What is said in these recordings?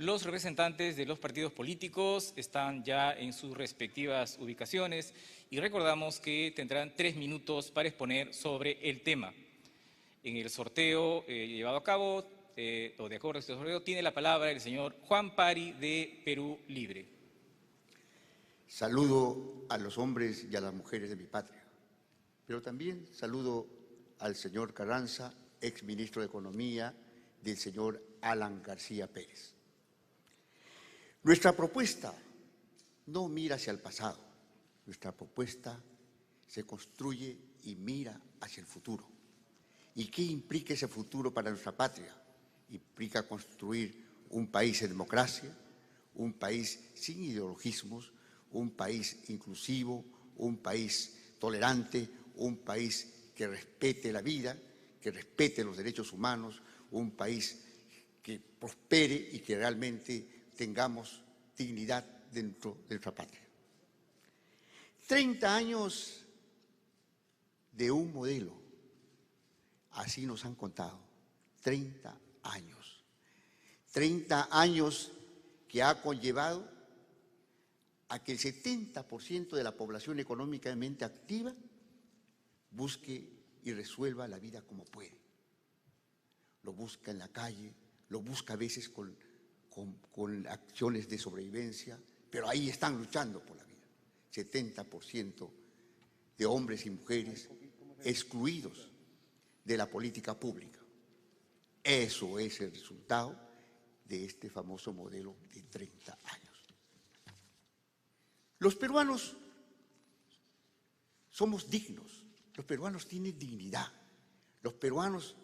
Los representantes de los partidos políticos están ya en sus respectivas ubicaciones y recordamos que tendrán 3 minutos para exponer sobre el tema. En el sorteo llevado a cabo, o de acuerdo a este sorteo, tiene la palabra el señor Juan Pari de Perú Libre. Saludo a los hombres y a las mujeres de mi patria, pero también saludo al señor Carranza, exministro de Economía del señor Alan García Pérez. Nuestra propuesta no mira hacia el pasado, nuestra propuesta se construye y mira hacia el futuro. ¿Y qué implica ese futuro para nuestra patria? Implica construir un país en democracia, un país sin ideologismos, un país inclusivo, un país tolerante, un país que respete la vida, que respete los derechos humanos, un país que prospere y que realmente tengamos dignidad dentro de nuestra patria. 30 años de un modelo, así nos han contado, 30 años. 30 años que ha conllevado a que el 70% de la población económicamente activa busque y resuelva la vida como puede. Lo busca en la calle, lo busca a veces con acciones de sobrevivencia, pero ahí están luchando por la vida. 70% de hombres y mujeres excluidos de la política pública. Eso es el resultado de este famoso modelo de 30 años. Los peruanos somos dignos, los peruanos tienen dignidad, los peruanos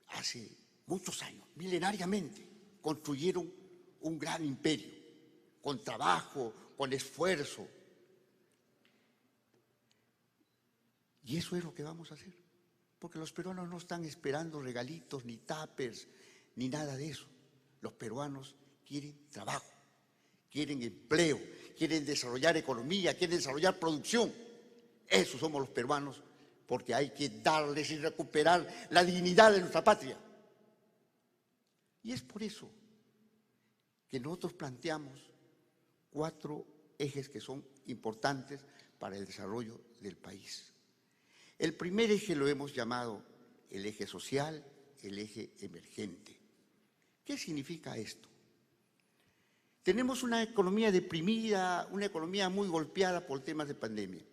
hace muchos años, milenariamente, construyeron un gran imperio, con trabajo, con esfuerzo. Y eso es lo que vamos a hacer, porque los peruanos no están esperando regalitos, ni tuppers, ni nada de eso. Los peruanos quieren trabajo, quieren empleo, quieren desarrollar economía, quieren desarrollar producción. Esos somos los peruanos, porque hay que darles y recuperar la dignidad de nuestra patria. Y es por eso que nosotros planteamos 4 ejes que son importantes para el desarrollo del país. El primer eje lo hemos llamado el eje social, el eje emergente. ¿Qué significa esto? Tenemos una economía deprimida, una economía muy golpeada por temas de pandemia.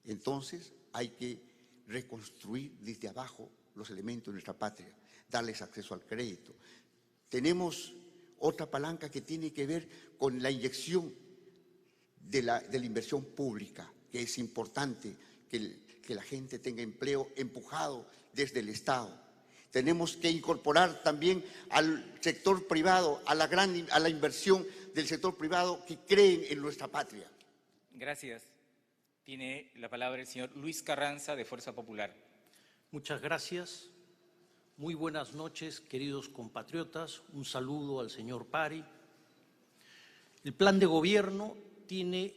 Entonces hay que reconstruir desde abajo los elementos de nuestra patria, darles acceso al crédito. Tenemos otra palanca que tiene que ver con la inyección de la inversión pública, que es importante que la gente tenga empleo empujado desde el Estado. Tenemos que incorporar también al sector privado, a la inversión del sector privado que creen en nuestra patria. Gracias. Tiene la palabra el señor Luis Carranza, de Fuerza Popular. Muchas gracias. Muy buenas noches, queridos compatriotas. Un saludo al señor Pari. El plan de gobierno tiene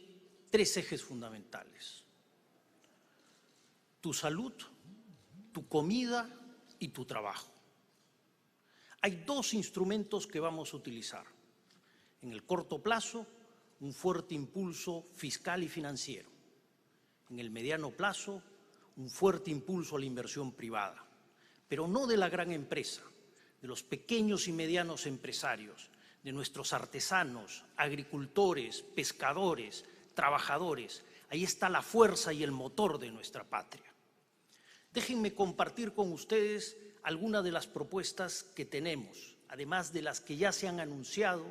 3 ejes fundamentales: tu salud, tu comida y tu trabajo. Hay 2 instrumentos que vamos a utilizar. En el corto plazo, un fuerte impulso fiscal y financiero. En el mediano plazo, un fuerte impulso a la inversión privada, pero no de la gran empresa, de los pequeños y medianos empresarios, de nuestros artesanos, agricultores, pescadores, trabajadores. Ahí está la fuerza y el motor de nuestra patria. Déjenme compartir con ustedes algunas de las propuestas que tenemos, además de las que ya se han anunciado,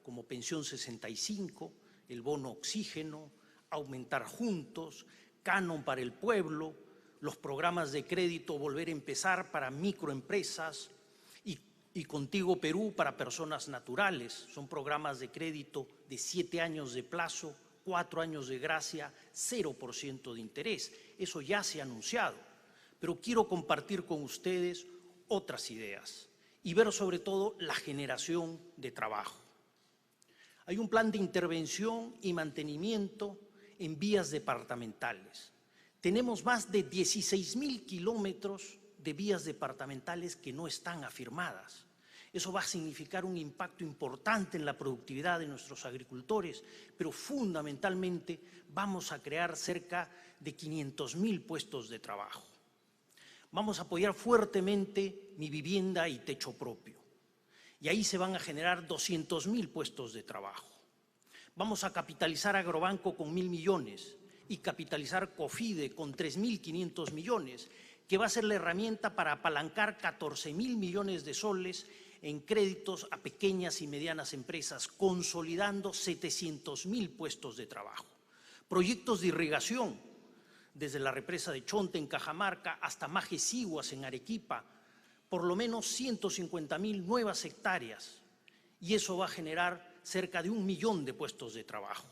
como Pensión 65, el bono oxígeno, aumentar juntos, canon para el pueblo, los programas de crédito Volver a Empezar para microempresas y Contigo Perú para personas naturales. Son programas de crédito de 7 años de plazo, 4 años de gracia, 0% de interés. Eso ya se ha anunciado. Pero quiero compartir con ustedes otras ideas y ver sobre todo la generación de trabajo. Hay un plan de intervención y mantenimiento en vías departamentales. Tenemos más de 16.000 kilómetros de vías departamentales que no están afirmadas. Eso va a significar un impacto importante en la productividad de nuestros agricultores, pero fundamentalmente vamos a crear cerca de 500.000 puestos de trabajo. Vamos a apoyar fuertemente Mi Vivienda y Techo Propio. Y ahí se van a generar 200.000 puestos de trabajo. Vamos a capitalizar Agrobanco con 1.000 millones y capitalizar COFIDE con 3.500 millones, que va a ser la herramienta para apalancar 14.000 millones de soles en créditos a pequeñas y medianas empresas, consolidando 700.000 puestos de trabajo. Proyectos de irrigación, desde la represa de Chonte en Cajamarca hasta Majesiguas en Arequipa, por lo menos 150.000 nuevas hectáreas, y eso va a generar cerca de 1 millón de puestos de trabajo.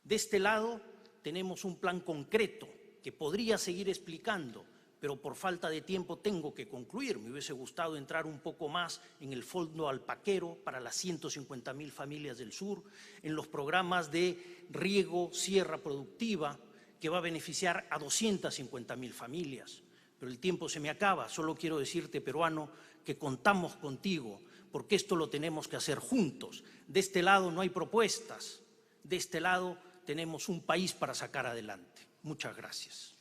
De este lado tenemos un plan concreto que podría seguir explicando, pero por falta de tiempo tengo que concluir. Me hubiese gustado entrar un poco más en el fondo alpaquero para las 150.000 familias del sur, en los programas de riego, sierra productiva, que va a beneficiar a 250.000 familias. Pero el tiempo se me acaba. Solo quiero decirte, peruano, que contamos contigo, porque esto lo tenemos que hacer juntos. De este lado no hay propuestas, de este lado tenemos un país para sacar adelante. Muchas gracias.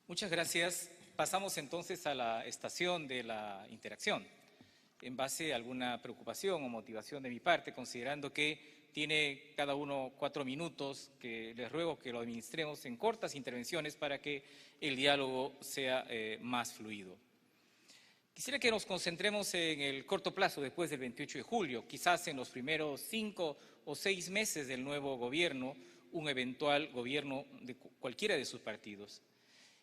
Muchas gracias. Pasamos entonces a la estación de la interacción. En base a alguna preocupación o motivación de mi parte, considerando que tiene cada uno 4 minutos, que les ruego que lo administremos en cortas intervenciones para que el diálogo sea más fluido. Quisiera que nos concentremos en el corto plazo después del 28 de julio, quizás en los primeros 5 o 6 meses del nuevo gobierno, un eventual gobierno de cualquiera de sus partidos.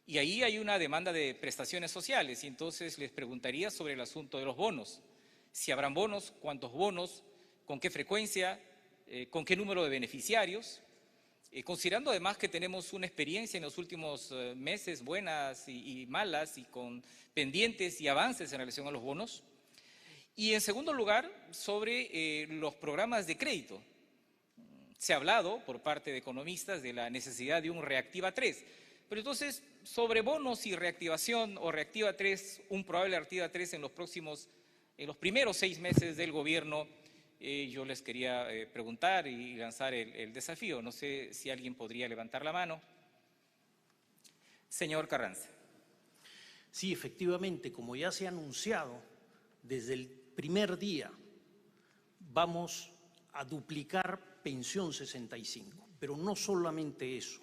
Y ahí hay una demanda de prestaciones sociales, y entonces les preguntaría sobre el asunto de los bonos. Si habrán bonos, cuántos bonos, con qué frecuencia, con qué número de beneficiarios, considerando además que tenemos una experiencia en los últimos meses, buenas y malas, y con pendientes y avances en relación a los bonos. Y en segundo lugar, sobre los programas de crédito. Se ha hablado por parte de economistas de la necesidad de un Reactiva 3, pero entonces sobre bonos y reactivación o Reactiva 3, un probable Reactiva 3 en los primeros 6 meses del gobierno, yo les quería preguntar y lanzar el desafío. No sé si alguien podría levantar la mano. Señor Carranza. Sí, efectivamente, como ya se ha anunciado, desde el primer día vamos a duplicar pensión 65, pero no solamente eso.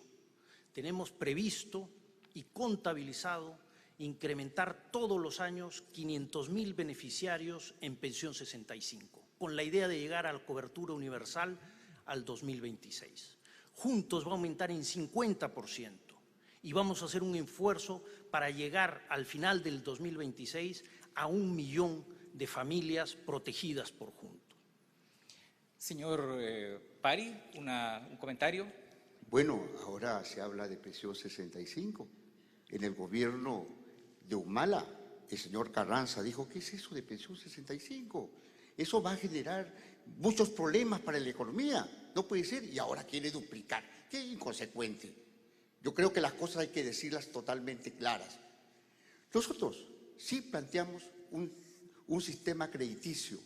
Tenemos previsto y contabilizado incrementar todos los años 500.000 beneficiarios en pensión 65, con la idea de llegar a la cobertura universal al 2026. Juntos va a aumentar en 50% y vamos a hacer un esfuerzo para llegar al final del 2026 a 1 millón de familias protegidas por Juntos. Señor Pari, un comentario. Bueno, ahora se habla de pensión 65. En el gobierno de Humala, el señor Carranza dijo, ¿qué es eso de pensión 65? Eso va a generar muchos problemas para la economía. No puede ser. Y ahora quiere duplicar. ¡Qué inconsecuente! Yo creo que las cosas hay que decirlas totalmente claras. Nosotros sí planteamos un sistema crediticio,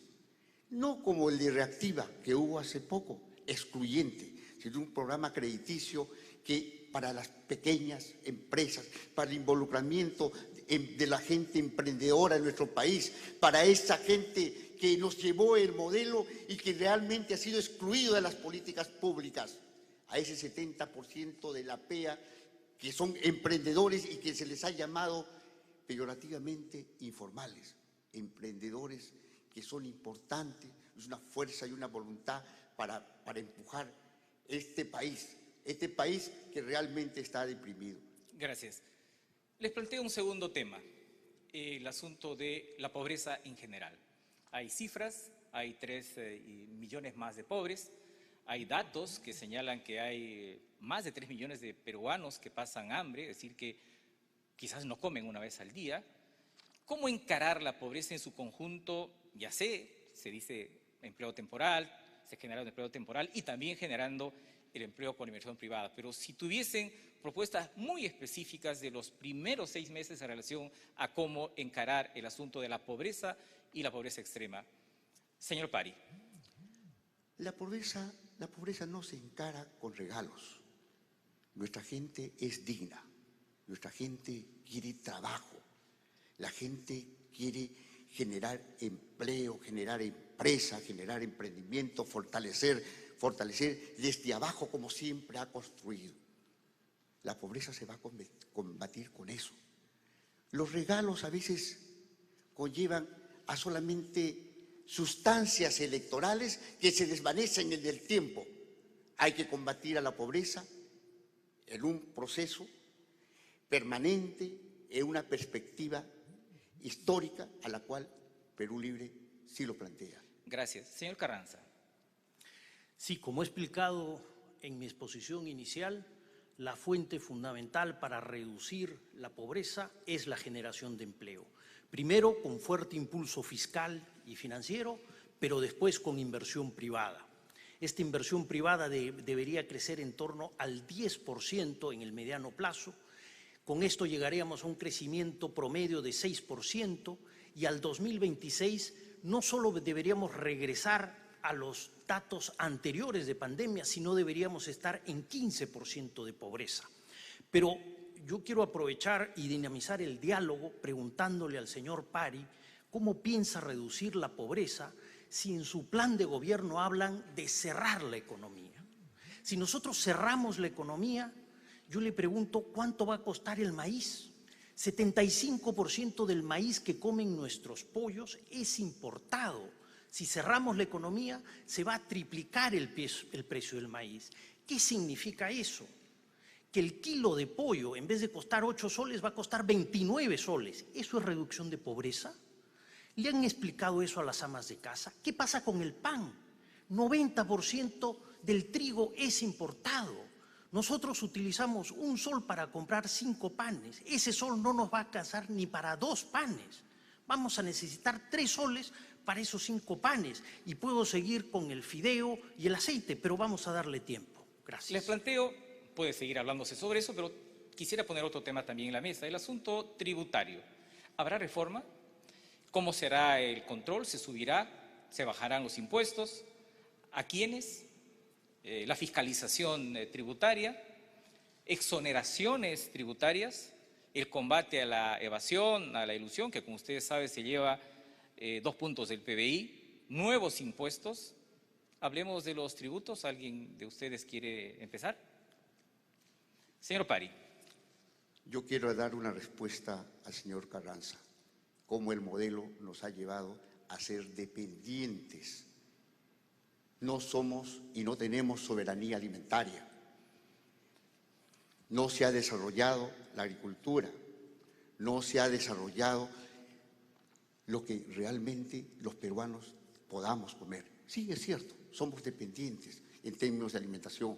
no como el de Reactiva que hubo hace poco, excluyente, sino un programa crediticio que para las pequeñas empresas, para el involucramiento de la gente emprendedora en nuestro país, para esa gente que nos llevó el modelo y que realmente ha sido excluido de las políticas públicas, a ese 70% de la PEA que son emprendedores y que se les ha llamado peyorativamente informales, emprendedores que son importantes, es una fuerza y una voluntad para empujar este país que realmente está deprimido. Gracias. Les planteo un segundo tema, el asunto de la pobreza en general. Hay cifras, hay 3 millones más de pobres, hay datos que señalan que hay más de 3 millones de peruanos que pasan hambre, es decir, que quizás no comen una vez al día. ¿Cómo encarar la pobreza en su conjunto? Ya sé, se dice empleo temporal, se genera un empleo temporal y también generando el empleo con inversión privada, pero si tuviesen propuestas muy específicas de los primeros 6 meses en relación a cómo encarar el asunto de la pobreza y la pobreza extrema. Señor Pari. La pobreza no se encara con regalos. Nuestra gente es digna, nuestra gente quiere trabajo, la gente quiere generar empleo, generar empresa, generar emprendimiento, fortalecer desde abajo como siempre ha construido. La pobreza se va a combatir con eso. Los regalos a veces conllevan a solamente sustancias electorales que se desvanecen en el tiempo. Hay que combatir a la pobreza en un proceso permanente, en una perspectiva histórica a la cual Perú Libre sí lo plantea. Gracias. Señor Carranza. Sí, como he explicado en mi exposición inicial, la fuente fundamental para reducir la pobreza es la generación de empleo. Primero con fuerte impulso fiscal y financiero, pero después con inversión privada. Esta inversión privada debería crecer en torno al 10% en el mediano plazo. Con esto llegaríamos a un crecimiento promedio de 6% y al 2026 no solo deberíamos regresar a los datos anteriores de pandemia, sino deberíamos estar en 15% de pobreza. Pero yo quiero aprovechar y dinamizar el diálogo preguntándole al señor Pari cómo piensa reducir la pobreza si en su plan de gobierno hablan de cerrar la economía. Si nosotros cerramos la economía, yo le pregunto ¿cuánto va a costar el maíz? 75% del maíz que comen nuestros pollos es importado. Si cerramos la economía, se va a triplicar el precio del maíz. ¿Qué significa eso? Que el kilo de pollo, en vez de costar 8 soles, va a costar 29 soles. ¿Eso es reducción de pobreza? ¿Le han explicado eso a las amas de casa? ¿Qué pasa con el pan? 90% del trigo es importado. Nosotros utilizamos 1 sol para comprar 5 panes. Ese sol no nos va a alcanzar ni para 2 panes. Vamos a necesitar 3 soles para esos 5 panes. Y puedo seguir con el fideo y el aceite, pero vamos a darle tiempo. Gracias. Les planteo, puede seguir hablándose sobre eso, pero quisiera poner otro tema también en la mesa, el asunto tributario. ¿Habrá reforma? ¿Cómo será el control? ¿Se subirá? ¿Se bajarán los impuestos? ¿A quiénes? La fiscalización tributaria, exoneraciones tributarias, el combate a la evasión, a la ilusión, que como ustedes saben se lleva 2 puntos del PBI, nuevos impuestos. Hablemos de los tributos. ¿Alguien de ustedes quiere empezar? Señor Pari. Yo quiero dar una respuesta al señor Carranza. Cómo el modelo nos ha llevado a ser dependientes. No somos y no tenemos soberanía alimentaria. No se ha desarrollado la agricultura, no se ha desarrollado lo que realmente los peruanos podamos comer. Sí, es cierto, somos dependientes en términos de alimentación.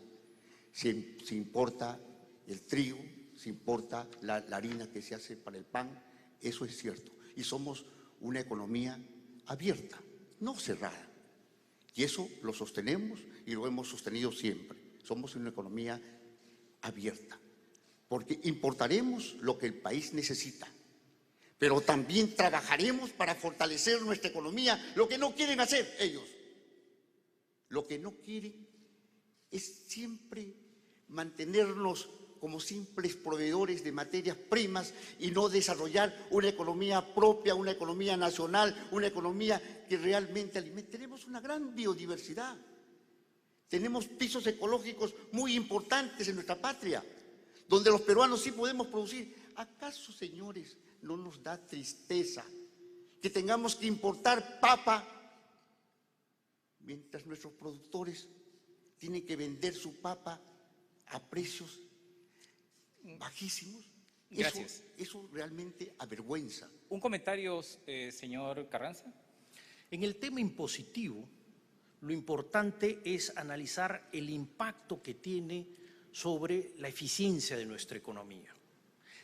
Se importa el trigo, se importa la harina que se hace para el pan, eso es cierto. Y somos una economía abierta, no cerrada. Y eso lo sostenemos y lo hemos sostenido siempre. Somos una economía abierta, porque importaremos lo que el país necesita, pero también trabajaremos para fortalecer nuestra economía, lo que no quieren hacer ellos. Lo que no quieren es siempre mantenernos como simples proveedores de materias primas y no desarrollar una economía propia, una economía nacional, una economía que realmente alimente. Tenemos una gran biodiversidad, tenemos pisos ecológicos muy importantes en nuestra patria, donde los peruanos sí podemos producir. ¿Acaso, señores, no nos da tristeza que tengamos que importar papa mientras nuestros productores tienen que vender su papa a precios bajísimos? Gracias. Eso realmente avergüenza. ¿Un comentario, señor Carranza? En el tema impositivo, lo importante es analizar el impacto que tiene sobre la eficiencia de nuestra economía.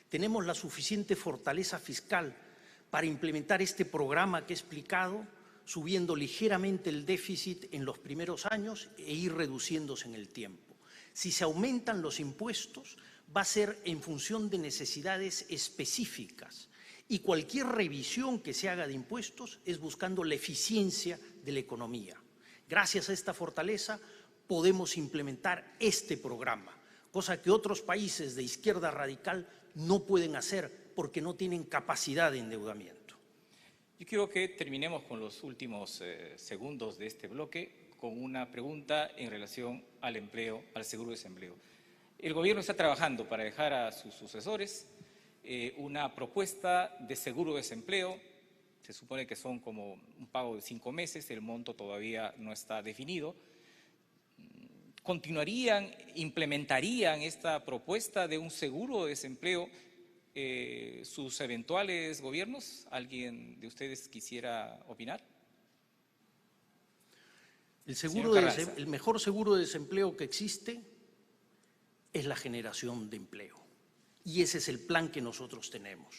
Tenemos la suficiente fortaleza fiscal para implementar este programa que he explicado, subiendo ligeramente el déficit en los primeros años e ir reduciéndose en el tiempo. Si se aumentan los impuestos, va a ser en función de necesidades específicas. Y cualquier revisión que se haga de impuestos es buscando la eficiencia de la economía. Gracias a esta fortaleza podemos implementar este programa, cosa que otros países de izquierda radical no pueden hacer porque no tienen capacidad de endeudamiento. Yo quiero que terminemos con los últimos segundos de este bloque con una pregunta en relación al empleo, al seguro de desempleo. El gobierno está trabajando para dejar a sus sucesores una propuesta de seguro de desempleo. Se supone que son como un pago de 5 meses, el monto todavía no está definido. ¿Continuarían, implementarían esta propuesta de un seguro de desempleo sus eventuales gobiernos? ¿Alguien de ustedes quisiera opinar? El mejor seguro de desempleo que existe es la generación de empleo. Y ese es el plan que nosotros tenemos.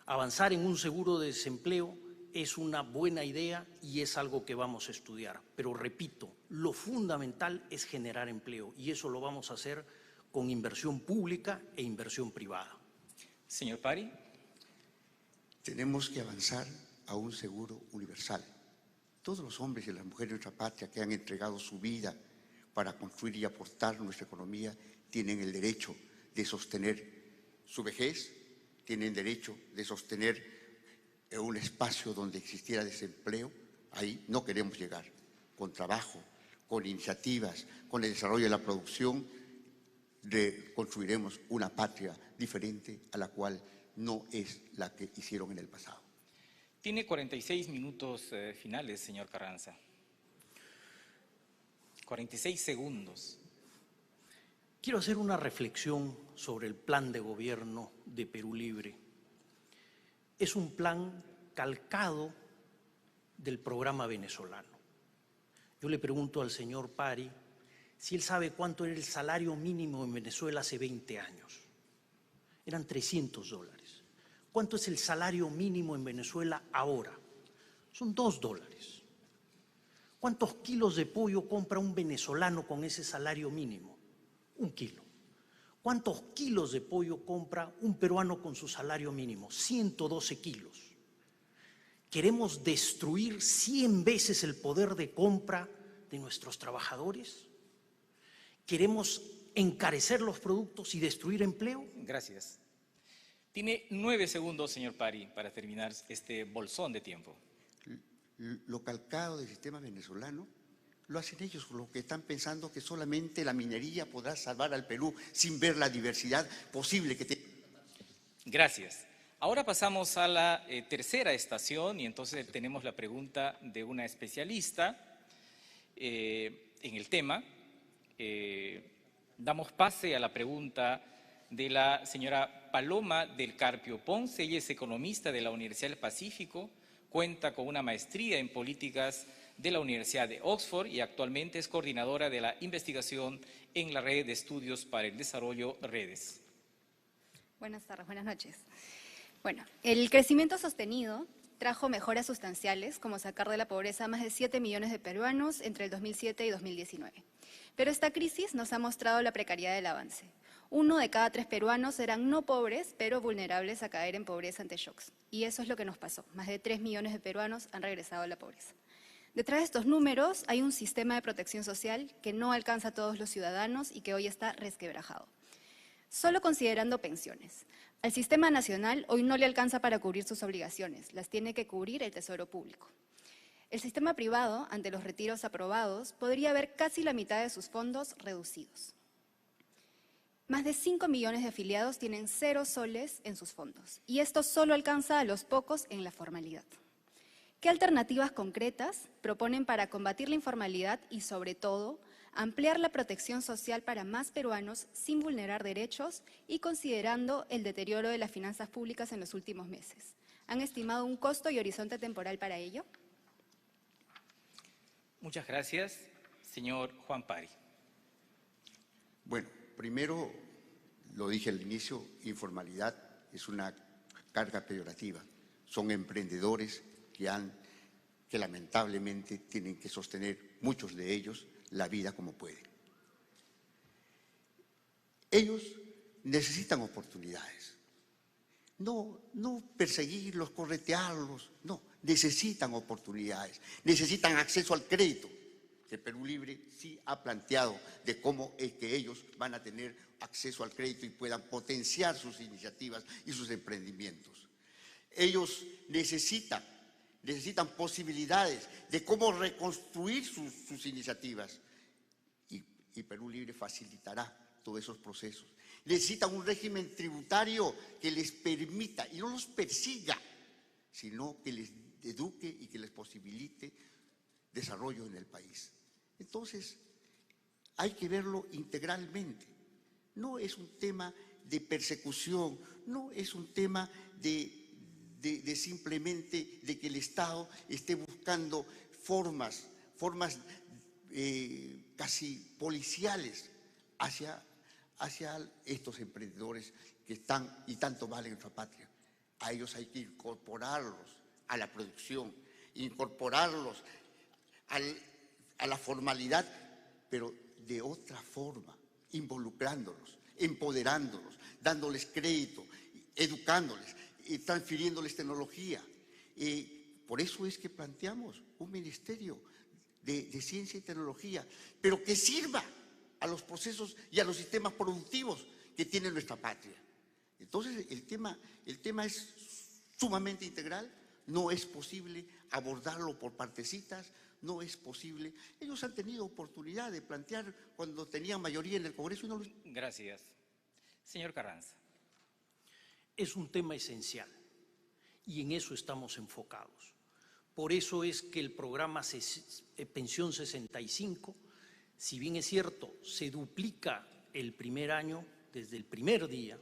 Avanzar en un seguro de desempleo es una buena idea y es algo que vamos a estudiar. Pero repito, lo fundamental es generar empleo y eso lo vamos a hacer con inversión pública e inversión privada. Señor Pari. Tenemos que avanzar a un seguro universal. Todos los hombres y las mujeres de nuestra patria que han entregado su vida para construir y aportar nuestra economía tienen el derecho de sostener su vejez, tienen derecho de sostener un espacio donde existiera desempleo. Ahí no queremos llegar. Con trabajo, con iniciativas, con el desarrollo de la producción, construiremos una patria diferente a la cual no es la que hicieron en el pasado. Tiene 46 minutos finales, señor Carranza. 46 segundos. Quiero hacer una reflexión sobre el plan de gobierno de Perú Libre. Es un plan calcado del programa venezolano. Yo le pregunto al señor Pari si él sabe cuánto era el salario mínimo en Venezuela hace 20 años. Eran $300. ¿Cuánto es el salario mínimo en Venezuela ahora? Son $2. ¿Cuántos kilos de pollo compra un venezolano con ese salario mínimo? 1 kilo. ¿Cuántos kilos de pollo compra un peruano con su salario mínimo? 112 kilos. ¿Queremos destruir 100 veces el poder de compra de nuestros trabajadores? ¿Queremos encarecer los productos y destruir empleo? Gracias. Tiene 9 segundos, señor Pari, para terminar este bolsón de tiempo. Lo calcado del sistema venezolano lo hacen ellos, lo que están pensando que solamente la minería podrá salvar al Perú sin ver la diversidad posible que tiene. Gracias. Ahora pasamos a la tercera estación y entonces tenemos la pregunta de una especialista en el tema. Damos pase a la pregunta de la señora Paloma del Carpio Ponce. Ella es economista de la Universidad del Pacífico, cuenta con una maestría en políticas de la Universidad de Oxford y actualmente es coordinadora de la investigación en la Red de Estudios para el Desarrollo Redes. Buenas tardes, buenas noches. Bueno, el crecimiento sostenido trajo mejoras sustanciales, como sacar de la pobreza a más de 7 millones de peruanos entre el 2007 y 2019. Pero esta crisis nos ha mostrado la precariedad del avance. 1 de cada 3 peruanos eran no pobres, pero vulnerables a caer en pobreza ante shocks. Y eso es lo que nos pasó. Más de 3 millones de peruanos han regresado a la pobreza. Detrás de estos números hay un sistema de protección social que no alcanza a todos los ciudadanos y que hoy está resquebrajado. Solo considerando pensiones. Al sistema nacional hoy no le alcanza para cubrir sus obligaciones, las tiene que cubrir el Tesoro Público. El sistema privado, ante los retiros aprobados, podría ver casi la mitad de sus fondos reducidos. Más de 5 millones de afiliados tienen 0 soles en sus fondos, y esto solo alcanza a los pocos en la formalidad. ¿Qué alternativas concretas proponen para combatir la informalidad y, sobre todo, ampliar la protección social para más peruanos sin vulnerar derechos y considerando el deterioro de las finanzas públicas en los últimos meses? ¿Han estimado un costo y horizonte temporal para ello? Muchas gracias. Señor Juan Pari. Bueno, primero, lo dije al inicio, informalidad es una carga peyorativa. Son emprendedores que lamentablemente tienen que sostener, muchos de ellos, la vida como pueden. Ellos necesitan oportunidades. No perseguirlos, corretearlos, no, necesitan oportunidades, necesitan acceso al crédito, que Perú Libre sí ha planteado de cómo es que ellos van a tener acceso al crédito y puedan potenciar sus iniciativas y sus emprendimientos. Ellos necesitan posibilidades de cómo reconstruir sus iniciativas y Perú Libre facilitará todos esos procesos. Necesitan un régimen tributario que les permita y no los persiga, sino que les eduque y que les posibilite desarrollo en el país. Entonces, hay que verlo integralmente. No es un tema de persecución, no es un tema de simplemente de que el Estado esté buscando formas casi policiales hacia estos emprendedores que están y tanto valen en nuestra patria. A ellos hay que incorporarlos a la producción, incorporarlos a la formalidad, pero de otra forma, involucrándolos, empoderándolos, dándoles crédito, educándoles, transfiriéndoles tecnología. Por eso es que planteamos un ministerio de ciencia y tecnología, pero que sirva a los procesos y a los sistemas productivos que tiene nuestra patria. Entonces, el tema es sumamente integral, no es posible abordarlo por partecitas, no es posible. Ellos han tenido oportunidad de plantear cuando tenían mayoría en el Congreso y no lo... Gracias. Señor Carranza. Es un tema esencial y en eso estamos enfocados. Por eso es que el programa Pensión 65, si bien es cierto, se duplica el primer año, desde el primer día,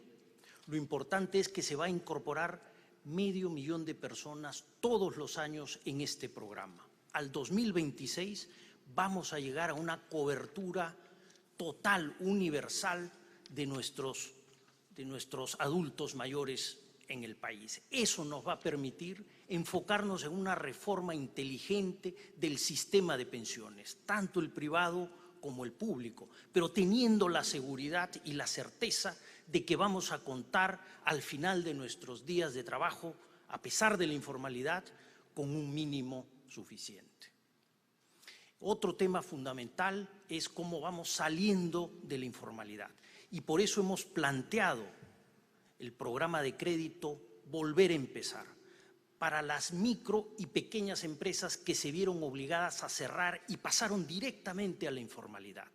lo importante es que se va a incorporar 500.000 de personas todos los años en este programa. Al 2026 vamos a llegar a una cobertura total, universal de nuestros adultos mayores en el país. Eso nos va a permitir enfocarnos en una reforma inteligente del sistema de pensiones, tanto el privado como el público, pero teniendo la seguridad y la certeza de que vamos a contar al final de nuestros días de trabajo, a pesar de la informalidad, con un mínimo suficiente. Otro tema fundamental es cómo vamos saliendo de la informalidad. Y por eso hemos planteado el programa de crédito Volver a Empezar, para las micro y pequeñas empresas que se vieron obligadas a cerrar y pasaron directamente a la informalidad.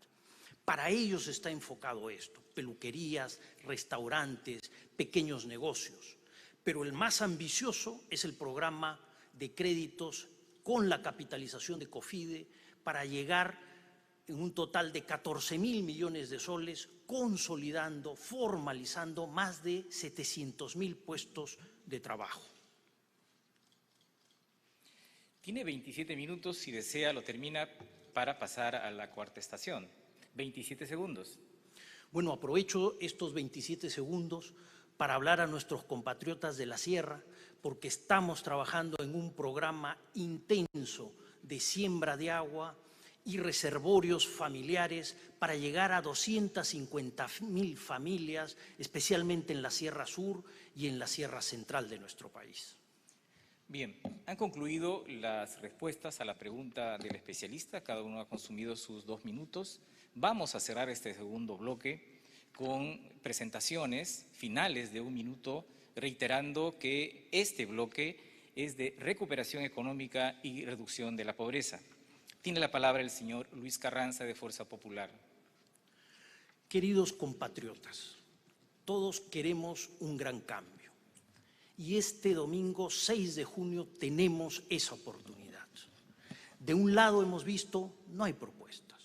Para ellos está enfocado esto, peluquerías, restaurantes, pequeños negocios. Pero el más ambicioso es el programa de créditos con la capitalización de COFIDE para llegar en un total de 14.000 millones de soles, consolidando, formalizando más de 700.000 puestos de trabajo. Tiene 27 minutos, si desea lo termina para pasar a la cuarta estación. 27 segundos. Bueno, aprovecho estos 27 segundos para hablar a nuestros compatriotas de la Sierra, porque estamos trabajando en un programa intenso de siembra de agua y reservorios familiares para llegar a 250.000 familias, especialmente en la Sierra Sur y en la Sierra Central de nuestro país. Bien, han concluido las respuestas a la pregunta del especialista, cada uno ha consumido sus 2 minutos. Vamos a cerrar este segundo bloque con presentaciones finales de 1 minuto, reiterando que este bloque es de recuperación económica y reducción de la pobreza. Tiene la palabra el señor Luis Carranza, de Fuerza Popular. Queridos compatriotas, todos queremos un gran cambio. Y este domingo 6 de junio tenemos esa oportunidad. De un lado hemos visto, no hay propuestas.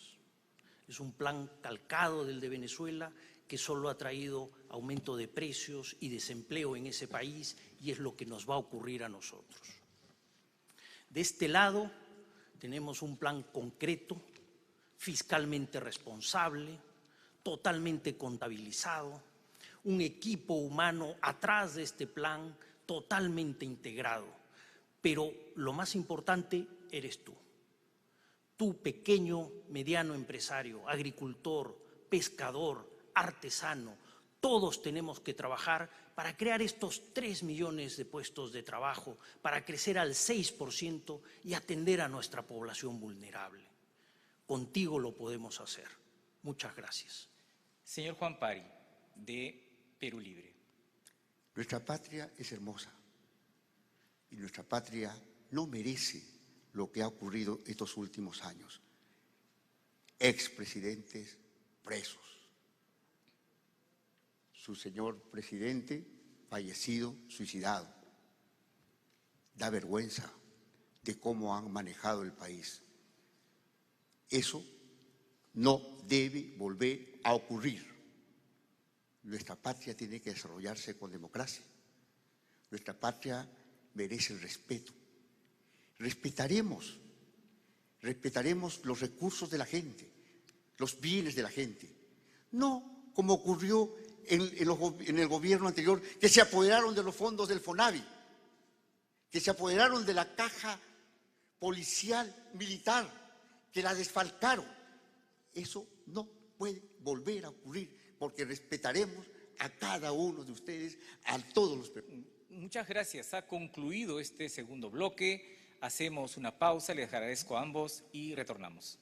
Es un plan calcado del de Venezuela que solo ha traído aumento de precios y desempleo en ese país y es lo que nos va a ocurrir a nosotros. De este lado tenemos un plan concreto, fiscalmente responsable, totalmente contabilizado, un equipo humano atrás de este plan totalmente integrado. Pero lo más importante eres tú. Tú, pequeño, mediano empresario, agricultor, pescador, artesano, todos tenemos que trabajar para crear estos 3 millones de puestos de trabajo, para crecer al 6% y atender a nuestra población vulnerable. Contigo lo podemos hacer. Muchas gracias. Señor Juan Pari, de Perú Libre. Nuestra patria es hermosa y nuestra patria no merece lo que ha ocurrido estos últimos años. Expresidentes presos. Su señor presidente fallecido, suicidado. Da vergüenza de cómo han manejado el país. Eso no debe volver a ocurrir. Nuestra patria tiene que desarrollarse con democracia. Nuestra patria merece el respeto. Respetaremos los recursos de la gente, los bienes de la gente. No como ocurrió en el gobierno anterior, que se apoderaron de los fondos del FONAVI, que se apoderaron de la caja policial militar, que la desfalcaron. Eso no puede volver a ocurrir, porque respetaremos a cada uno de ustedes, a todos los peruanos. Muchas gracias. Ha concluido este segundo bloque. Hacemos una pausa, les agradezco a ambos y retornamos.